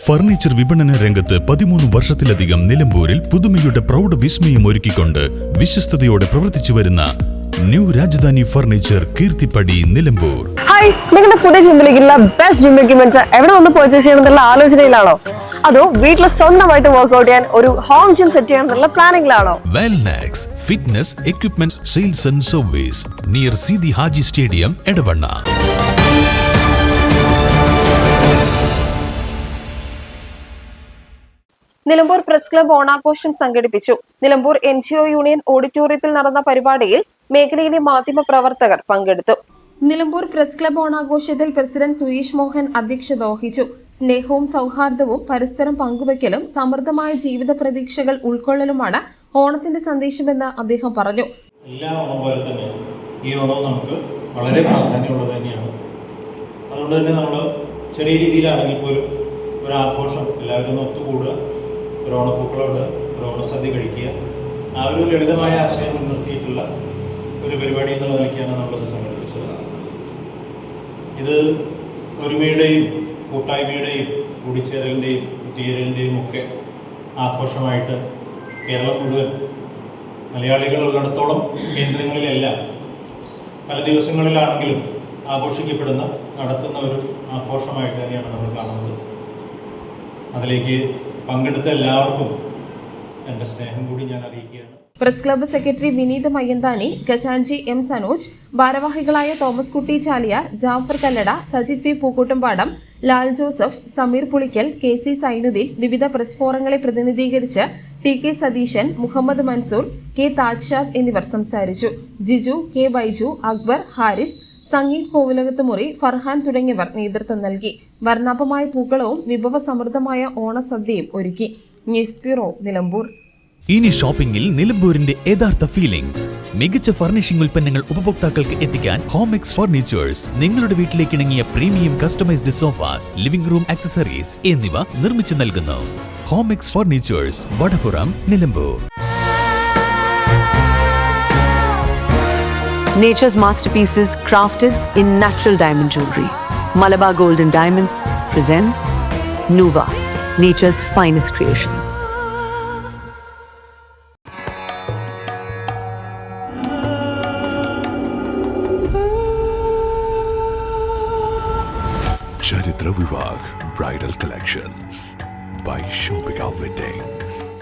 Furniture വിപണന രംഗത്ത് 13 വർഷത്തിലധികം നിലമ്പൂരിൽ പുതുമയുടെ പ്രൗഢ വിസ്മയം ഒരുക്കിക്കൊണ്ട് വിശ്വസ്തയോടെ പ്രവർത്തിച്ചു വരുന്ന new Rajdhani furniture Keerthippadi Nilambur. Hi, നിങ്ങളുടെ പുതിയ ജിമ്മിലേക്കുള്ള ബെസ്റ്റ് ജിം എക്യുപ്മെന്റ്സ് എവിടെ വന്ന് പർച്ചേസ് ചെയ്യണമെന്നുള്ള ആലോചനയിലാണോ? അതോ വീട്ടിൽ സ്വന്തമായിട്ട് വർക്ക്ഔട്ട് ചെയ്യാൻ ഒരു ഹോം ജിം സെറ്റ് ചെയ്യാനുള്ള പ്ലാനിംഗിലാണോ? Wellnex fitness equipment sales and service near Seethi Haji stadium Edavanna. Nilambur press club ഓണാഘോഷം സംഘടിപ്പിച്ചു. നിലമ്പൂർ NGO യൂണിയൻ ഓഡിറ്റോറിയത്തിൽ നടന്ന പരിപാടിയിൽ മേഖലയിലെ മാധ്യമ പ്രവർത്തകർ പങ്കെടുത്തു. നിലമ്പൂർ പ്രസ് ക്ലബ് ഓണാഘോഷത്തിൽ പ്രസിഡന്റ് സുയീഷ് മോഹൻ അധ്യക്ഷത വഹിച്ചു. സ്നേഹവും സൗഹാർദ്ദവും പരസ്പരം പങ്കുവയ്ക്കലും സമൃദ്ധമായ ജീവിത പ്രതീക്ഷകൾ ഉൾക്കൊള്ളലുമാണ് ഓണത്തിന്റെ സന്ദേശമെന്ന് അദ്ദേഹം പറഞ്ഞു. എല്ലാ ഓണം പോലെ തന്നെ ഈ ഓണം നമുക്ക് വളരെ പ്രാധാന്യമുള്ളത് തന്നെയാണ്. അതുകൊണ്ട് തന്നെ നമ്മൾ ചെറിയ രീതിയിലാണെങ്കിൽ പോലും ഒരു ആഘോഷം എല്ലാവരും ഒന്ന് ഒത്തുകൂടുക, ഒരു ഓണപ്പൂക്കളോട് ഒരു ഓണസദ്യ കഴിക്കുക, ആ ഒരു ലളിതമായ ആശയം മുൻനിർത്തിയിട്ടുള്ള ഒരു പരിപാടി എന്നുള്ള നിലയ്ക്കാണ് നമ്മളത് സംഘടിപ്പിച്ചത്. ഇത് ഒരുമയുടെയും കൂട്ടായ്മയുടെയും കൂടിച്ചേരലിൻ്റെയും ഒത്തുചേരലിൻ്റെയും ഒക്കെ ആഘോഷമായിട്ട് കേരളം മുഴുവൻ മലയാളികളുള്ളിടത്തോളം കേന്ദ്രങ്ങളിലെല്ലാം പല ദിവസങ്ങളിലാണെങ്കിലും ആഘോഷിക്കപ്പെടുന്ന നടത്തുന്ന ഒരു ആഘോഷമായിട്ട് തന്നെയാണ് നമ്മൾ കാണുന്നത്. അതിലേക്ക് പങ്കെടുത്ത എല്ലാവർക്കും എൻ്റെ സ്നേഹം കൂടി ഞാൻ അറിയിക്കുകയാണ്. Press club secretary Vineeth Mayyanthani, ഖജാൻജി M സനോജ്, ഭാരവാഹികളായ Thomas Kutty Chaliya, Jafar Kallada, Sajith P Pookkoottumpadam, Lal Joseph, Sameer Pulickal, KC Zainuddin, വിവിധ പ്രസ് ഫോറങ്ങളെ പ്രതിനിധീകരിച്ച് TK സതീശൻ, മുഹമ്മദ് മൻസൂർ, K താജ്ഷാദ് എന്നിവർ സംസാരിച്ചു. ജിജു, K ബൈജു, അക്ബർ, ഹാരിസ്, സംഗീത് കോവിലകത്തുമുറി, ഫർഹാൻ തുടങ്ങിയവർ നേതൃത്വം നൽകി. വർണ്ണാഭമായ പൂക്കളവും വിഭവസമൃദ്ധമായ ഓണസദ്യയും ഒരുക്കി. News bureau, Nilambur. ഇനി ഷോപ്പിംഗിൽ നിലമ്പൂരിന്റെ യഥാർത്ഥ ഫീലിംഗ്സ്. മികച്ച ഫർണിഷിംഗ് ഉൽപ്പന്നങ്ങൾ ഉപഭോക്താക്കൾക്ക് എത്തിക്കാൻ ഹോമെക്സ് ഫർണിച്ചേഴ്സ് നിങ്ങളുടെ വീട്ടിലേക്ക് ഇണങ്ങിയ premium customised sofas, living room accessories എന്നിവ നിർമ്മിച്ചു നൽകുന്നു. Homex furnitures, Vadapuram, Nilambur. Nature's masterpieces crafted in natural diamond jewelry. Malabar Gold and Diamonds presents Nuva, nature's finest creations. Charitra Vivag Bridal Collections by Shobhika Weddings.